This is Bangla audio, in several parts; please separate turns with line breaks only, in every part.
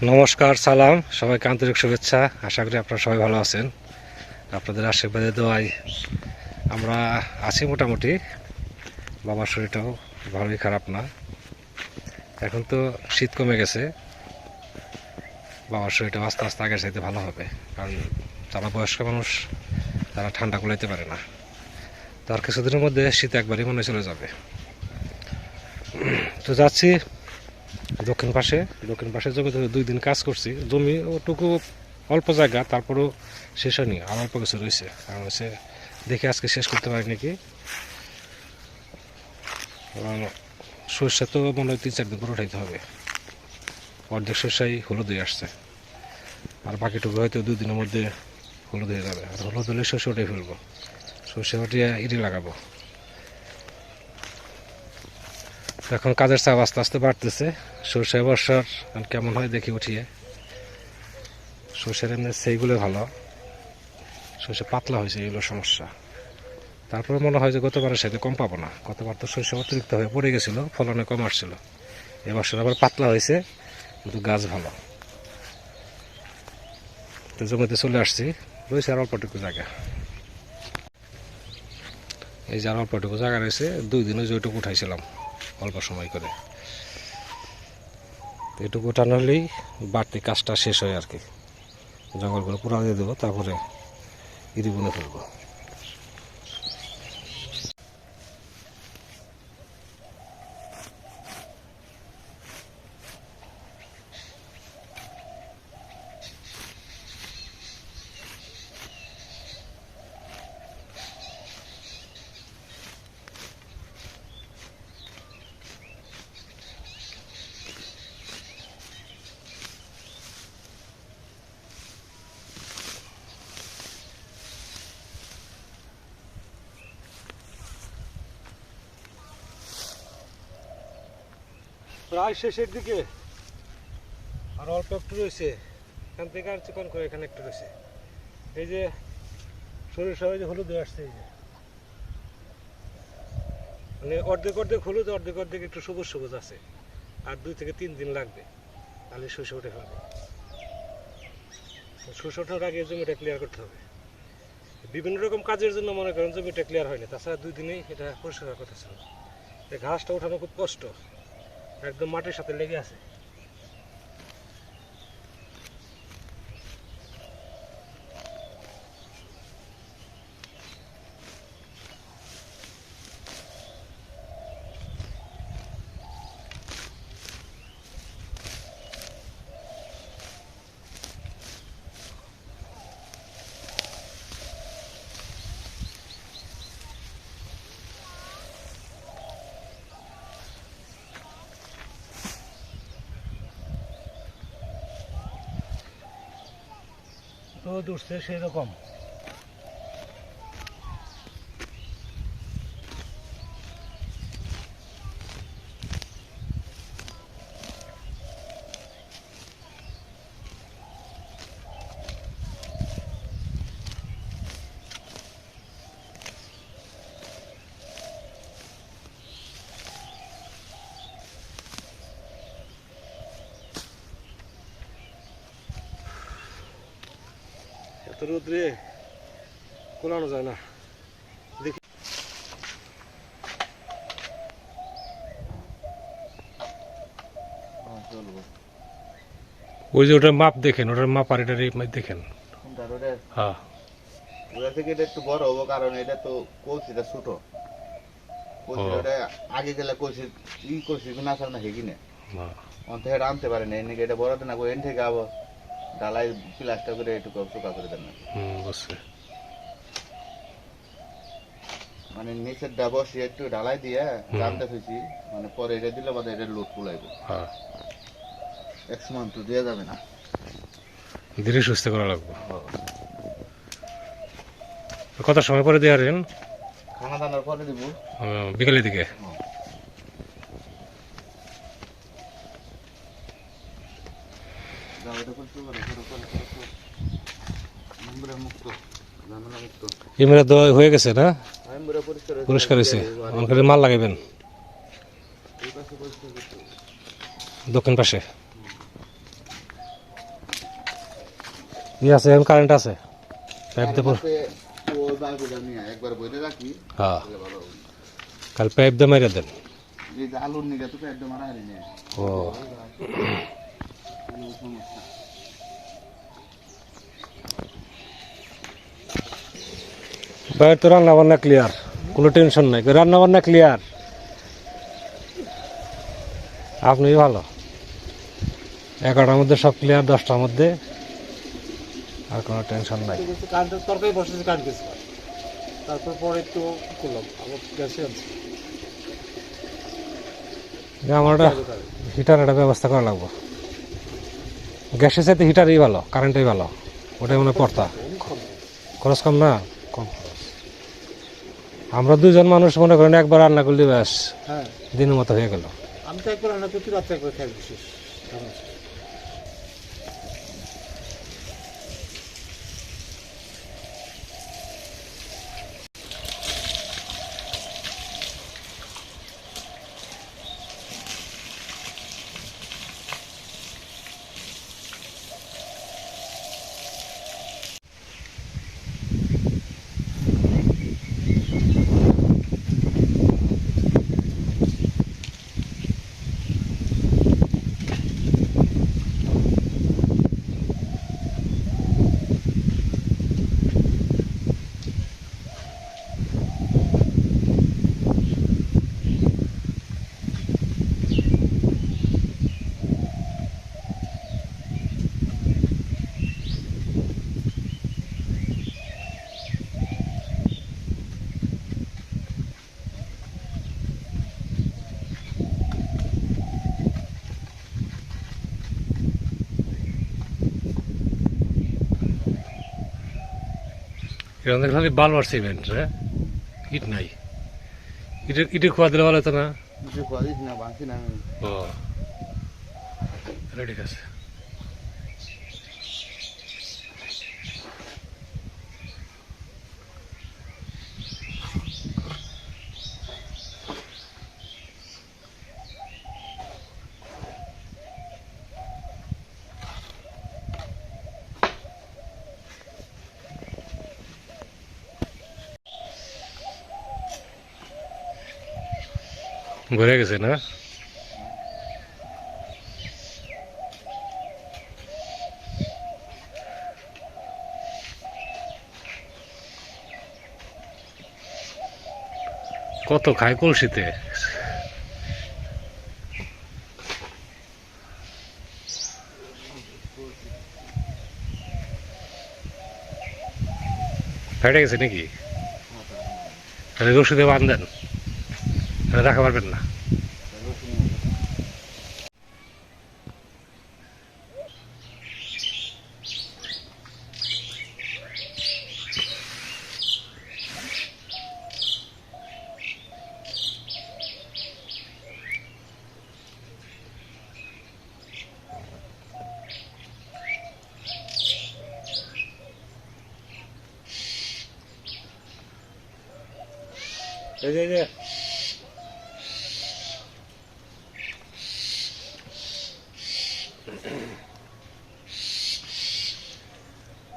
নমস্কার, সালাম, সবাইকে আন্তরিক শুভেচ্ছা। আশা করি আপনারা সবাই ভালো আছেন। আপনাদের আশীর্বাদে দোয়ায় আমরা আছি মোটামুটি। বাবার শরীরটাও ভালোই খারাপ না। এখন তো শীত কমে গেছে, বাবার শরীরটা আস্তে আস্তে আগের চাইতে ভালো হবে। কারণ যারা বয়স্ক মানুষ তারা ঠান্ডা কুলাইতে পারে না। তার কিছুদিনের মধ্যে শীত একবারই মনে চলে যাবে। তো যাচ্ছি দক্ষিণ পাশে জমিতে 2 দিন কাজ করছি। জমি ওটুকু অল্প জায়গা, তারপরেও শেষ হয়নি, আর অল্প কিছু রয়েছে। কারণ হচ্ছে দেখে আজকে শেষ করতে পারি নাকি। সর্ষে তো মনে হয় 3-4 দিন করে উঠাইতে হবে। অর্ধেক সর্ষাই হলুদ হয়ে আসছে, আর বাকিটুকু হয়তো 2 দিনের মধ্যে হলুদ হয়ে যাবে। আর হলুদ হলে সর্ষে উঠে ফেলবো, সর্ষে উঠিয়ে ইরি লাগাবো। এখন কাজের চাপ আস্তে আস্তে বাড়তেছে। সর্ষে বর্ষার কেমন হয় দেখি উঠিয়ে। সর্ষের এমনি সেইগুলো ভালো, সর্ষে পাতলা হয়েছে, এগুলো সমস্যা। তারপরে মনে হয় যে গতবারের সাথে কম পাবো না। গতবার তো সর্ষে অতিরিক্ত হয়ে পড়ে গেছিলো, ফলনে কম আসছিল। এবছর আবার পাতলা হয়েছে, কিন্তু গাছ ভালো। তো জমিতে চলে আসছি, রয়েছে আর অল্পটুকু জায়গা। এই যে আর অল্পটুকু জায়গা রয়েছে, 2 দিনে যেটুকু উঠাইছিলাম অল্প সময় করে। এটুকু উঠানো হলেই বাড়তি কাজটা শেষ হয় আর কি। জঙ্গলগুলো পুরা দিয়ে দেবো, তারপরে ইরি বুনে ফেলবো। প্রায় শেষের দিকে, আর অল্প একটু রয়েছে। এখান থেকে আর চিকন করে এখানে একটু রয়েছে। এই যে সরিষা যে হলুদ হয়ে আসছে, এই যে মানে অর্ধেক হলুদ, অর্ধেক একটু সবুজ সবুজ আছে। আর 2 থেকে 3 দিন লাগবে, তাহলে শস্য উঠে ফেলবে। শস্য ওঠার আগে জমিটা ক্লিয়ার করতে হবে। বিভিন্ন রকম কাজের জন্য মনে করেন জমিটা ক্লিয়ার হয়নি, তাছাড়া 2 দিনেই এটা পরিষ্কার কথা ছিল। ঘাসটা ওঠানো খুব কষ্ট, একদম মাটির সাথে লেগে আছে। রোদ উঠছে সেই রকম। এত রোদ্রে কোলানো যায় না। দেখি ওই যে ওটার মাপ দেখেন, ওটার মাপ আর এটার দেখেন। হ্যাঁ,
ওটা থেকে এটা একটু বড় হবো, কারণ এটা তো কলসিটা ছোট। কলসিটা আগে গেলে কলসি না ছাড়া না হেগি না অন্ত হেটা আনতে পারে না। এনে এটা বড় না করে এন থেকে আবার ডালাই প্লাস্টার করে একটু চোকা করে দেন না। মানে নিচের ডাবসি একটু ডালাই দিয়ে জানতে ফেছি, মানে পরে এটা দিলে বাদে এটা লোড কুলাইব। এক সমান তো দেওয়া যাবে না,
ধীরে সুস্থ করা লাগবে। কত সময় পরে দিয়ে হারেন?
খানা দানার পরে দিব,
বিকালের দিকে। ইমরা তো হয়ে গেছে না, পরিষ্কার হয়েছে। খালি মাল লাগাইবেন দক্ষিণ পাশে। ই আছে এখন কারেন্ট আছে পাইপ দেবো
ও বাইকটা নিয়ে একবার বইতে রাখি
হ্যাঁ
তাহলে ভালো হবে।
কাল পাইপ দিয়ে মেরে দেন
এই যে আলুর নিগে তো একদম মারা হয়নি
ও
সমস্যা।
বাইরে তো রান্না বান্না ক্লিয়ার, কোনো টেনশন নাই, রান্না বান্না ক্লিয়ার। আপনি ভালো, 11টার মধ্যে সব ক্লিয়ার, 10টার মধ্যে আর কোনো টেনশন নাই।
কারেন্টের তরকারি বসেছে কারেন্ট গেছে, তারপর পরে একটু করলাম আবার গ্যাসে আনছি।
আমার একটা হিটার একটা ব্যবস্থা করা লাগবে, গ্যাসের সাথে হিটারই ভালো, কারেন্টই ভালো, ওটাই মনে পড়তা খরচ কম না, কম খরচ। আমরা দুজন মানুষ মনে করেন একবার রান্না করলে ব্যাস
হ্যাঁ,
দিনের মতো হয়ে গেল।
আমি তো একবার রান্না করতে রাত্রে একবার খাই বিশেষ।
এখানে খালি বালুর সিমেন্ট রে, ইট নাই, ইটে খোয়া দিলে ভালো হতো না।
কিছু করিস না বাঁচি না আমি।
ও তাহলে ঠিক আছে। ভরে গেছে না? কত খায় কলসিতে। ফেটে গেছে নাকি? রশিদে বাঁধেন, রাখা পারবেন না। এই যে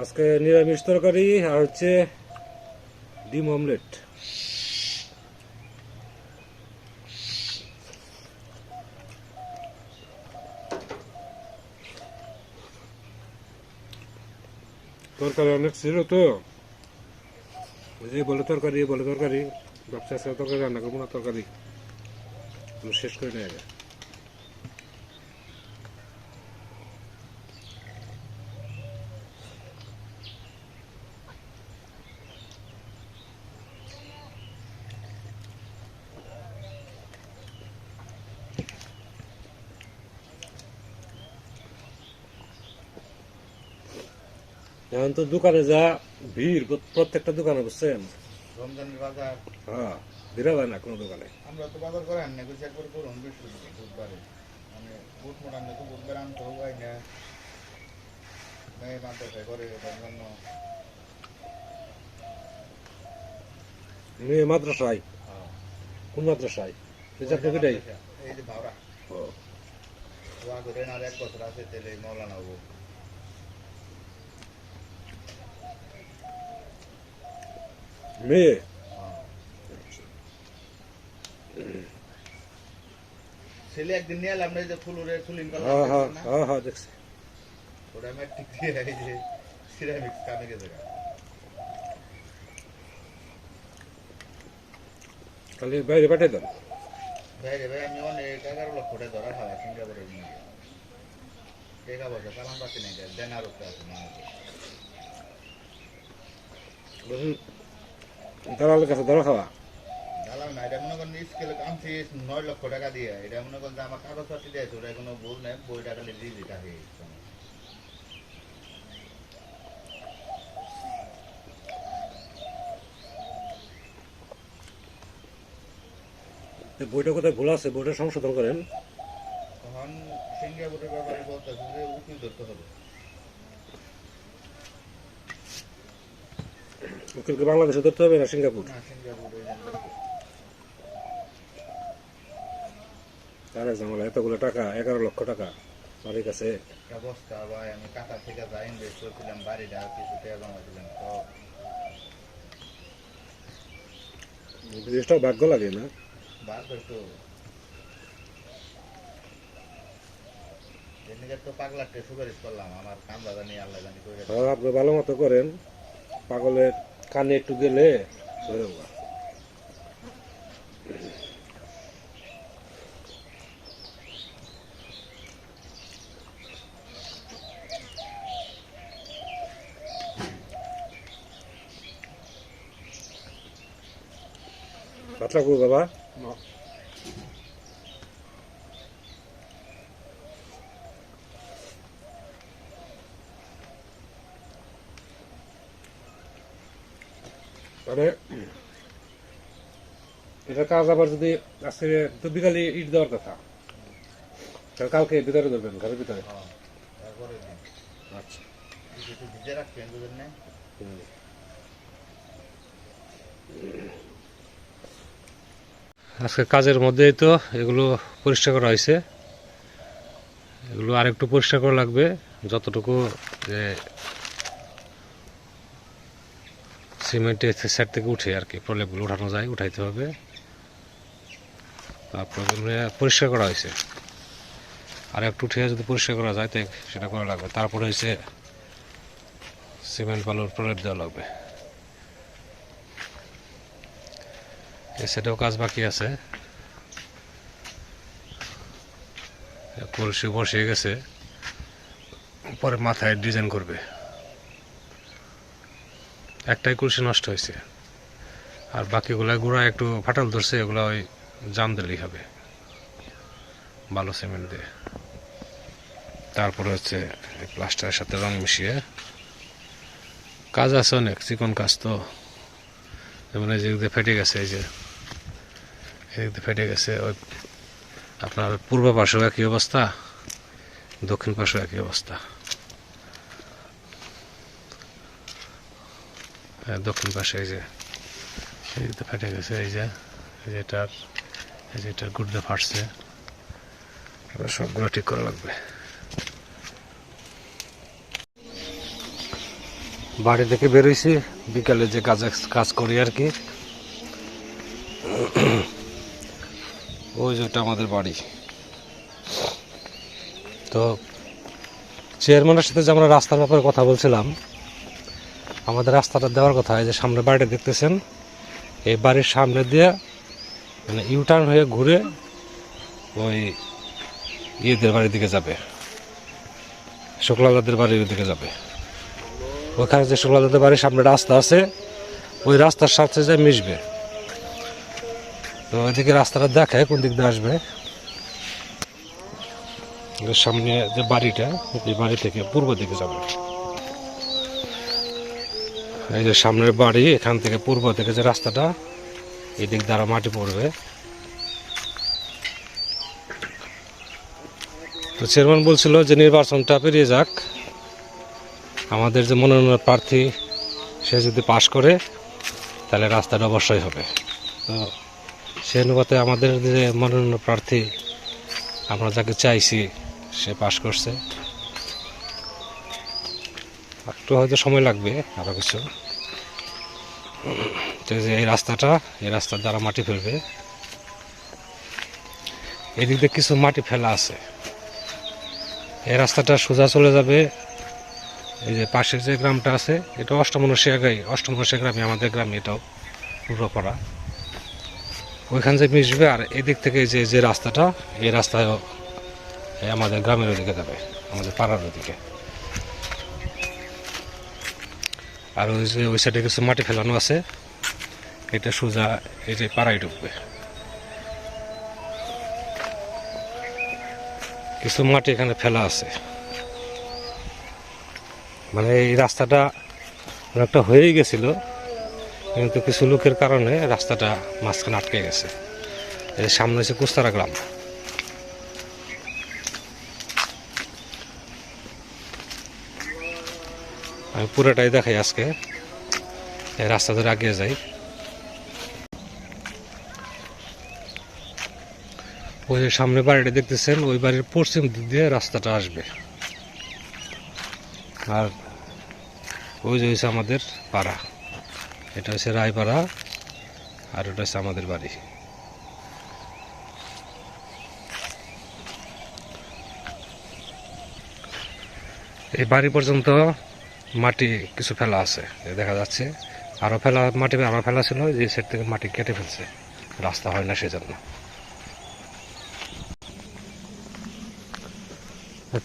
আজকে নিরামিষ তরকারি আর হচ্ছে ডিম অমলেট। তরকারি অনেক ছিল তো, ওই যে বলে তরকারি ব্যবসা আছে, তরকারি রান্না করবো না, তরকারি শেষ করে নেওয়া যায়। এখন তো দোকানে যা ভিড়, প্রত্যেকটা দোকানে বুঝছেন,
রমজানের বাজার
হ্যাঁ ভিড়া যায় না কোনো দোকানে।
আমরা তো বাজার করে আনি না, কিছু একবার করুন বৃহস্পতিবার বুধবারে, মানে বুট মোট আনলে তো বুধবার আনতে হয় না, মেয়ে মাদ্রাসায় করে ওটার জন্য।
মেয়ে মাদ্রাসায়? কোন মাদ্রাসায়? এই
যে ভাওরা ধরেন আর 1 বছর আছে তাহলে মৌলানা হবো।
মেয়ে
ছেলে একদিন নিয়ে এলাম না, এই যে ফুলুরে চুলিং করলাম
হ্যাঁ হ্যাঁ
না,
হ্যাঁ হ্যাঁ দেখছি।
ওটা ম্যাট্রিক দিয়ে এই যে সিরামিক্স কামে গেছে গা।
খালি বাইরে পাঠিয়ে দেন।
ভাই রে ভাই, আমি অনেক 11 লক্ষ টাকা ধরা খাওয়া সিঙ্গাপুরের নিয়ে টাকা পয়সা চালান পাচ্ছি না, দেনার উপরে আছে না।
দালালের কাছে ধরা খাওয়া।
দালাল না, এটা মনে করেন স্কেলে আনছি 9 লক্ষ টাকা দিয়ে, এটা মনে করেন যে আমার কাগজপত্র দিয়েছে, ওটা কোনো ভুল নেই, বইটা খালি রিজিটা হয়ে গেছে।
বইটা কোথায় ভুল আছে, বইটা সংশোধন করেন।
তখন সিঙ্গাপুরের ব্যাপারে বলতেছে যে উকিল ধরতে হবে।
উকিলকে বাংলাদেশে ধরতে হবে না সিঙ্গাপুর?
না, সিঙ্গাপুরে
আরে ঝামেলা, এতগুলো টাকা, 11 লক্ষ টাকা বাড়ির কাছে।
একটা বস্তা ভাই, আমি কাতার থেকে যা ইনভেস্ট করছিলাম, বাড়িটা কিছু টাকা জমাছিলাম সব।
বিদেশটাও ভাগ্য লাগে না?
বার করতো এদিকে তো পাগলাটে সুপারিশ করলাম, আমার কাম দাদা নিয়ে আল্লাহ জানি করে।
হ্যাঁ, আপনি ভালো মতো করেন, পাগলের কানে একটু গেলে হয়ে যাবে। ভাত লাগবো বাবা? মানে এটা কাজ আবার যদি আজকে তো বিকালে ইট দেওয়ার কথা, তাহলে কালকে ভিতরে ধরবেন, ঘরের ভিতরে।
হ্যাঁ, তারপরে দিন
আচ্ছা।
একটু ভিজে রাখবেন দুজন না।
আজকে কাজের মধ্যেই তো এগুলো পরিষ্কার করা হয়েছে, এগুলো আরেকটু পরিষ্কার করা লাগবে, যতটুকু যে সিমেন্টের সাইড থেকে উঠে আর কি প্রলেপগুলো উঠানো যায় উঠাইতে হবে। তারপর পরিষ্কার করা হয়েছে, আর একটু উঠে যদি পরিষ্কার করা যায় তাই সেটা করা লাগবে। তারপরে হচ্ছে সিমেন্ট বালুর প্রলেপ দেওয়া লাগবে। সেটাও কাজ বাকি আছে, কলসি বসিয়ে গেছে, পরে মাথায় ডিজাইন করবে। একটাই কলসি নষ্ট হয়েছে, আর বাকিগুলা গুঁড়া একটু ফাটাল ধরছে, এগুলো ওই জাম দিলেই হবে ভালো সিমেন্ট দিয়ে। তারপরে হচ্ছে প্লাস্টারের সাথে রং মিশিয়ে কাজ আছে অনেক, চিকন কাজ তো। যেমন এই যে ফেটে গেছে, এই যে এদিকে ফেটে গেছে, ওই আপনার পূর্ব পাশেও একই অবস্থা, দক্ষিণ পাশেও একই অবস্থা। দক্ষিণ পাশে এই যে ফেটে গেছে, এই যে এটার গুড়দে ফাটছে, সবগুলো ঠিক করা লাগবে। বাড়ি থেকে বেরোইছি বিকালে, যে কাজ করি আর কি। ওই যেটা আমাদের বাড়ি। তো চেয়ারম্যানের সাথে যে আমরা রাস্তার ব্যাপারে কথা বলছিলাম, আমাদের রাস্তাটা দেওয়ার কথা। এই যে সামনে বাড়িটা দেখতেছেন, এই বাড়ির সামনে দিয়ে মানে ইউটার্ন হয়ে ঘুরে ওই ইয়েদের বাড়ির দিকে যাবে, শুক্লাদাদের বাড়ির দিকে যাবে। ওইখানে যে শুক্লাদাদের বাড়ির সামনে রাস্তা আছে, ওই রাস্তার সাথে যে মিশবে। তো ওইদিকে রাস্তাটা দেখায় কোন দিক দিয়ে আসবে। সামনে যে বাড়িটা, এই বাড়ি থেকে পূর্ব দিকে যাবে। এই যে সামনের বাড়ি, এখান থেকে পূর্ব থেকে যে রাস্তাটা, এই দিক দ্বারা মাটি পড়বে। তো চেয়ারম্যান বলছিল যে নির্বাচনটা পেরিয়ে যাক, আমাদের যে মনোনয়ন প্রার্থী সে যদি পাশ করে তাহলে রাস্তাটা অবশ্যই হবে। তো সে অনুপাতে আমাদের যে মনোনয়ন প্রার্থী আমরা যাকে চাইছি সে পাশ করছে। একটু হয়তো সময় লাগবে আরও কিছু। তো এই যে এই রাস্তাটা, এই রাস্তার দ্বারা মাটি ফেলবে। এদিক দিয়ে কিছু মাটি ফেলা আছে। এই রাস্তাটা সোজা চলে যাবে এই যে পাশের যে গ্রামটা আছে, এটা অষ্টমনশিয়া গ্রামে, আমাদের গ্রামে এটাও পূর্বপাড়া। ওইখান যে মিশবে, আর এদিক থেকে যে রাস্তাটা, এই রাস্তায় আমাদের গ্রামের ওদিকে যাবে, আমাদের পাড়ার ওদিকে। আর ওই যে ওই সাইডে কিছু মাটি ফেলানো আছে, এটা সোজা এই যে পাড়ায় ঢুকবে। কিছু মাটি এখানে ফেলা আছে, মানে এই রাস্তাটা অনেকটা হয়েই গেছিল, কিন্তু কিছু লোকের কারণে রাস্তাটা মাঝখানে আটকে গেছে। এর সামনে হচ্ছে কুস্তারা গ্রাম। আমি পুরোটাই দেখাই আজকে, এই রাস্তা ধরে এগিয়ে যাই। ওই যে সামনে বাড়িটা দেখতেছেন, ওই বাড়ির পশ্চিম দিক দিয়ে রাস্তাটা আসবে। আর ওই যে হচ্ছে আমাদের পাড়া, এটা হচ্ছে রায়পাড়া, আর ওটা হচ্ছে আমাদের বাড়ি। এই বাড়ি পর্যন্ত মাটি কিছু ফেলা আছে, দেখা যাচ্ছে। আরো ফেলা ছিল, যে সাইড থেকে মাটি কেটে ফেলছে, রাস্তা হয় না সেজন্য।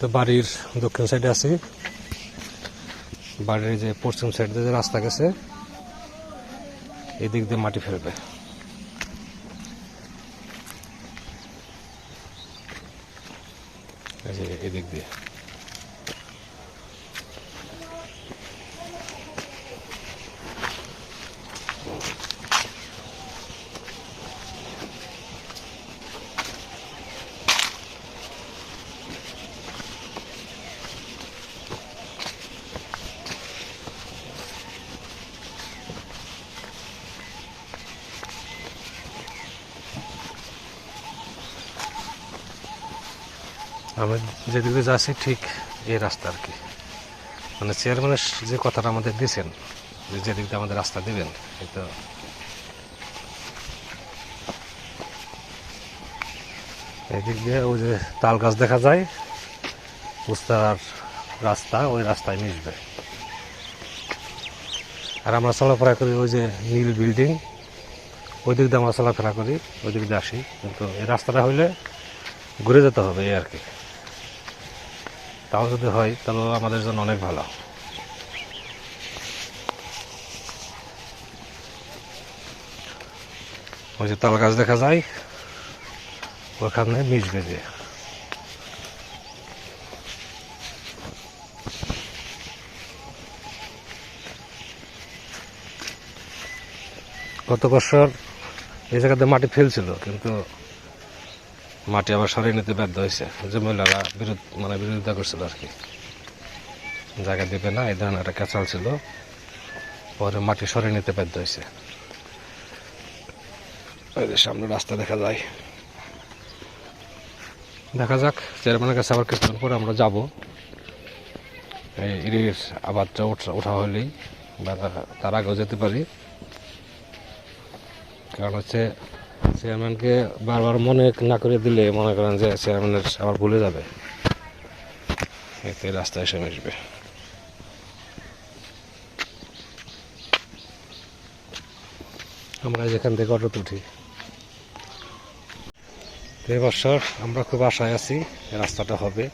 তো বাড়ির দক্ষিণ সাইডে আছি, বাড়ির যে পশ্চিম সাইড দিয়ে যে রাস্তা গেছে, এদিক দিয়ে মাটি ফেলবে। এই যে এদিক দিয়ে। আমি যেদিকে যাচ্ছি ঠিক এই রাস্তা আর কি, মানে চেয়ারম্যানের যে কথাটা আমাদের দিয়েছেন, যে যেদিক দিয়ে আমাদের রাস্তা দিবেন, তো এদিক দিয়ে ওই যে তাল গাছ দেখা যায়, উস্তার রাস্তা, ওই রাস্তায় মিশবে। আর আমরা চলাফেরা করি ওই যে নীল বিল্ডিং, ওই দিক দিয়ে আমরা চলাফেরা করি, ওই দিক দিয়ে আসি। কিন্তু এই রাস্তাটা হইলে ঘুরে যেতে হবে এই আর কি। তাও যদি হয় তাহলে আমাদের জন্য অনেক ভালো। ওই যে তাল গাছ দেখা যায়, ওখানে মিশবে যে। গত বছর এই জায়গাতে মাটি ফেলছিল, কিন্তু মাটি আবার সরিয়ে নিতে বাধ্য হয়েছে, যে মহিলারা বিরোধিতা করছিল আর কি, জায়গা দেবে না, এই ধরনের একটা ক্যাচাল ছিল। পরে মাটি সরিয়ে নিতে বাধ্য হয়েছে। সামনে রাস্তা দেখা যায়, দেখা যাক। চেয়ারম্যানের কাছে আবার কিছুদিন পরে আমরা যাব। এই ইরির আবাদটা ওঠা হলেই বা তার আগেও যেতে পারি, কারণ হচ্ছে চেয়ারম্যানকে বারবার মনে না করে দিলে মনে করেন যে চেয়ারম্যানের আবার ভুলে যাবে, এতে রাস্তায় এসে মিশবে। আমরা যেখান থেকে অটোতে উঠি। এই বছর আমরা খুব আশায় আছি রাস্তাটা হবে,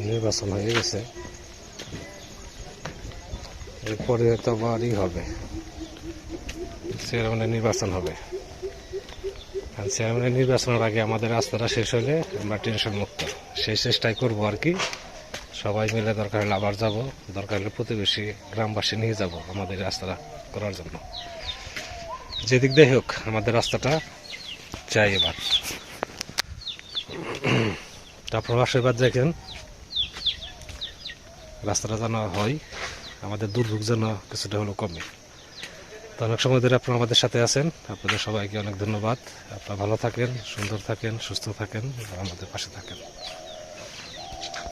নির্বাচন হয়ে গেছে, এরপরে তো আবারই হবে, চেয়ারম্যানের নির্বাচন হবে। আর চেয়ারম্যানের নির্বাচনের আগে আমাদের রাস্তাটা শেষ হলে আমরা টেনশন মুক্ত, সেই চেষ্টাই করবো আর কি। সবাই মিলে দরকার হলে আবার যাব, দরকার হলে প্রতিবেশী গ্রামবাসী নিয়ে যাব আমাদের রাস্তাটা করার জন্য। যেদিক দিয়ে হোক আমাদের রাস্তাটা চাই এবার। তারপর আশীর্বাদ দেখেন রাস্তাটা যেন হয়, আমাদের দুর্ভোগ যেন কিছুটা হলেও কমে। তো অনেক সময় ধরে আপনারা আমাদের সাথে আছেন, আপনাদের সবাইকে অনেক ধন্যবাদ। আপনারা ভালো থাকেন, সুন্দর থাকেন, সুস্থ থাকেন, আমাদের পাশে থাকেন।